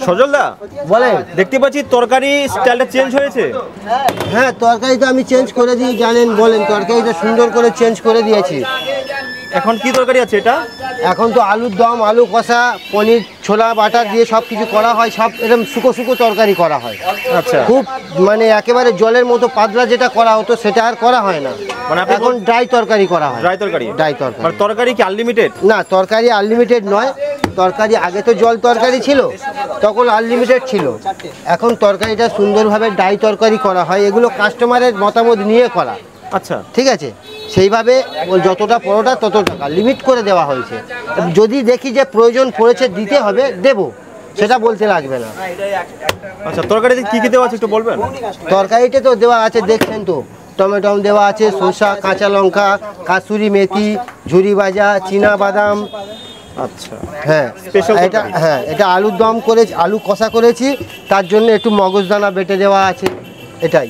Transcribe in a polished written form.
সজলদা বলেন। দেখতে পাচ্ছি তরকারি স্টাইলটা চেঞ্জ হয়েছে। হ্যাঁ, তরকারিটা আমি চেঞ্জ করে দিই, জানেন, বলেন। তরকারিটা সুন্দর করে চেঞ্জ করে দিয়েছি। এখন কি তরকারি আছে এটা? এখন তো আলুর দম, আলু কষা, পনির, ছোলা বাটা দিয়ে সব কিছু করা হয়। সব এরকম শুকো শুকো তরকারি করা হয়। আচ্ছা, খুব মানে একেবারে জলের মতো পাতলা যেটা করা হতো সেটা আর করা হয় না। মানে এখন ড্রাই তরকারি করা হয়। ড্রাই তরকারি? ড্রাই তরকারি। মানে তরকারি কি আনলিমিটেড? না, তরকারি আনলিমিটেড নয়। তরকারি আগে তো জল তরকারি ছিল, তখন আনলিমিটেড ছিল। এখন তরকারিটা সুন্দরভাবে ড্রাই তরকারি করা হয়। এগুলো কাস্টমারের মতামত নিয়ে করা। আচ্ছা, ঠিক আছে, সেইভাবে যতটা পরোটা তত টাকা লিমিট করে দেওয়া হয়েছে। যদি দেখি যে প্রয়োজন পড়েছে দিতে হবে, দেব, সেটা বলতে লাগবে না। আচ্ছা, তরকারিতে কি কি দেওয়া আছে একটু বলবেন? তরকারিতে তো দেওয়া আছে, দেখছেন তো, টমেটো দেওয়া আছে, শসা, কাঁচা লঙ্কা, কাসুরি মেথি, ঝুরি ভাজা, চীনা বাদাম। আচ্ছা, হ্যাঁ, এটা এটা আলুর দম করে, আলু কষা করেছি, তার জন্য একটু মগজদানা বেটে দেওয়া আছে, এটাই।